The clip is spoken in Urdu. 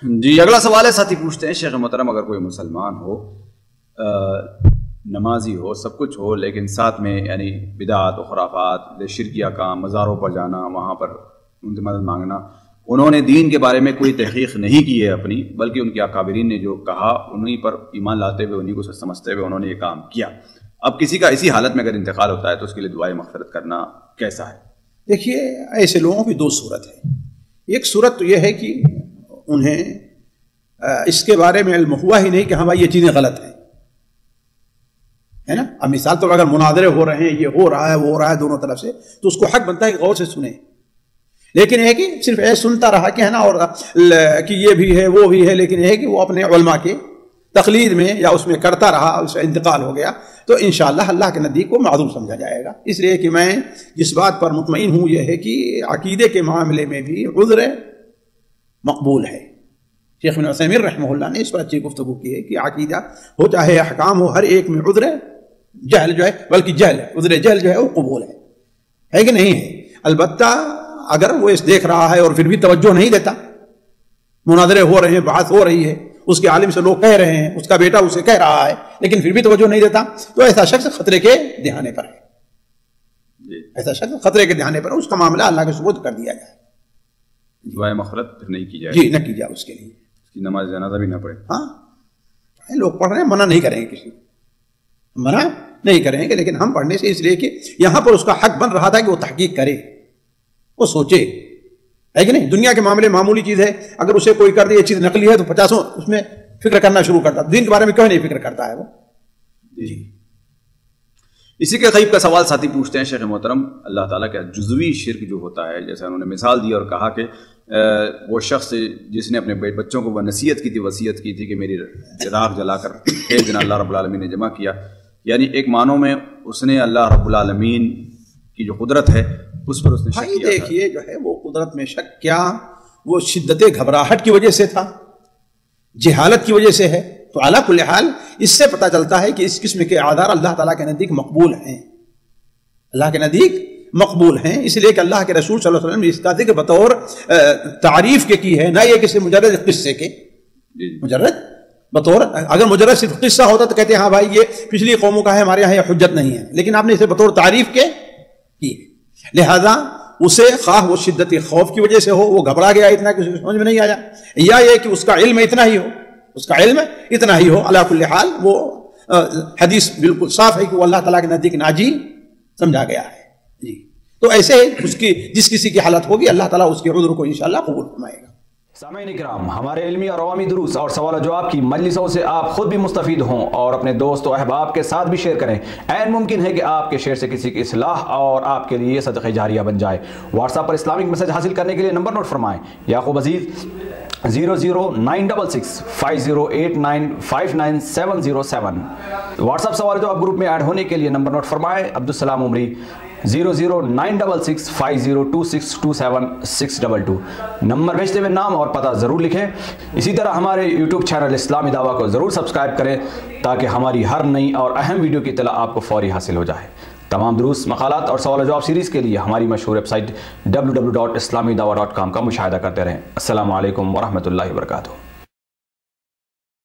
جی اگلا سوال ہے، ساتھی پوچھتے ہیں شیخ محترم اگر کوئی مسلمان ہو، نمازی ہو، سب کچھ ہو، لیکن ساتھ میں یعنی بدعات و خرافات، شرکیہ کام، مزاروں پر جانا، وہاں پر ان کی مدد مانگنا، انہوں نے دین کے بارے میں کوئی تحقیق نہیں کی ہے اپنی، بلکہ ان کے اکابرین نے جو کہا انہیں پر ایمان لاتے ہوئے، انہیں کو سمجھتے ہوئے انہوں نے یہ کام کیا. اب کسی کا اسی حالت میں اگر انتقال ہوتا ہے تو اس کے لیے دعائے مغفرت کرنا کیسا ہے؟ دیکھیے ایسے لوگوں کی دو صورت ہے. ایک صورت تو یہ ہے کہ انہیں اس کے بارے میں علم ہوا ہی نہیں کہ ہاں بھائی یہ چیزیں غلط ہیں، ہے نا. اب مثال تو اگر مناظرے ہو رہے ہیں، یہ ہو رہا ہے وہ ہو رہا ہے دونوں طرف سے، تو اس کو حق بنتا ہے کہ غور سے سنیں. لیکن یہ کہ صرف ایسے سنتا رہا کہ ہے نا، اور کہ یہ بھی ہے وہ بھی ہے، لیکن یہ کہ وہ اپنے علماء کے تقلید میں یا اس میں کرتا رہا، اس سے انتقال ہو گیا، تو انشاءاللہ اللہ کے نزدیک کو معذور سمجھا جائے گا. اس لیے کہ میں جس بات پر مطمئن ہوں یہ ہے کہ عقیدے کے معاملے میں بھی عذر مقبول ہے. شیخ ابن عثیمین رحمہ اللہ نے اس پر اچھی گفتگو کی ہے کہ عقیدہ ہو چاہے احکام ہو، ہر ایک میں عذر جہل جو ہے، بلکہ جہل عذر جہل جو ہے وہ قبول ہے کہ نہیں ہے. البتہ اگر وہ اس دیکھ رہا ہے اور پھر بھی توجہ نہیں دیتا، مناظرے ہو رہے ہیں، بحث ہو رہی ہے، اس کے عالم سے لوگ کہہ رہے ہیں، اس کا بیٹا اسے کہہ رہا ہے، لیکن پھر بھی توجہ نہیں دیتا، تو ایسا شخص خطرے کے دہانے پر ہے. ایسا شخص خطرے کے دہانے پر، اس کا معاملہ اللہ کے سپرد کر دیا جائے. دعائے مغفرت پھر نہیں کی جائے. جی نہ کی جائے اس کے لیے، اس کی نماز جنازہ بھی نہ پڑھے. ہاں لوگ پڑھ رہے ہیں، منع نہیں کریں گے، کسی منع نہیں کریں گے، لیکن ہم پڑھنے سے اس لیے کہ یہاں پر اس کا حق بن رہا تھا کہ وہ تحقیق کرے، وہ سوچے، ہے کہ نہیں. دنیا کے معاملے معمولی چیز ہے، اگر اسے کوئی کر دے یہ چیز نقلی ہے تو 50 اس میں فکر کرنا شروع کرتا. دین کے بارے میں کیوں نہیں فکر کرتا ہے وہ. جی اسی کے قریب کا سوال ساتھی پوچھتے ہیں شیخ محترم، اللہ تعالیٰ کا جزوی شرک جو ہوتا ہے، جیسے انہوں نے مثال دی اور کہا کہ وہ شخص جس نے اپنے بچوں کو وہ نصیحت کی تھی، وصیت کی تھی کہ میری راکھ جلا کر ایک دن اللہ رب العالمین نے جمع کیا، یعنی ایک معنوں میں اس نے اللہ رب العالمین کی جو قدرت ہے اس پر اس نے شک کیا. دیکھیے جو ہے وہ قدرت میں شک کیا وہ شدت گھبراہٹ کی وجہ سے تھا، جہالت کی وجہ سے ہے. تو علی کل حال اس سے پتہ چلتا ہے کہ اس قسم کے آدھار اللہ تعالیٰ کے نزدیک مقبول ہیں، اللہ کے نزدیک مقبول ہیں. اس لیے کہ اللہ کے رسول صلی اللہ علیہ وسلم نے اس بات کے بطور تعریف کے کی ہے، نہ یہ کسی مجرد قصے کے. مجرد بطور، اگر مجرد صرف قصہ ہوتا تو کہتے ہیں ہاں بھائی یہ پچھلی قوموں کا ہے، ہمارے یہاں یہ حجت نہیں ہے، لیکن آپ نے اسے بطور تعریف کے کی ہے. لہذا اسے خواہ وہ شدت خوف کی وجہ سے ہو، وہ گھبرا گیا اتنا کہ اسے سمجھ میں نہیں آیا، یا یہ کہ اس کا علم اتنا ہی ہو، اس کا علم اتنا ہی ہو. علی کل حال وہ حدیث بالکل صاف ہے کہ وہ اللہ تعالیٰ کے نزدیک ناجی سمجھا گیا ہے. جی تو ایسے اس کی جس کسی کی حالت ہوگی اللہ تعالیٰ اس کے عذر کو انشاءاللہ قبول فرمائے گا. سامعین کرام، ہمارے علمی اور عوامی دروس اور سوال و جواب کی مجلسوں سے آپ خود بھی مستفید ہوں اور اپنے دوست و احباب کے ساتھ بھی شیئر کریں. عین ممکن ہے کہ آپ کے شیئر سے کسی کی اصلاح اور آپ کے لیے صدقہ جاریہ بن جائے. واٹس ایپ پر اسلامک میسج حاصل کرنے کے لیے نمبر نوٹ فرمائیں: یعقوب عزیز 00966 508959 واٹس ایپ سوال جواب گروپ میں ایڈ ہونے کے لیے نمبر نوٹ فرمائیں: عبدالسلام عمری 00966 502627 نمبر بھیجتے ہوئے نام اور پتہ ضرور لکھیں. اسی طرح ہمارے یوٹیوب چینل اسلامی دعویٰ کو ضرور سبسکرائب کریں تاکہ ہماری ہر نئی اور اہم ویڈیو کی اطلاع آپ کو فوری حاصل ہو جائے. تمام دروس، مقالات اور سوال و جواب سیریز کے لیے ہماری مشہور ویب سائٹ www.islamidawah.com کا مشاہدہ کرتے رہیں. السلام علیکم ورحمۃ اللہ وبرکاتہ.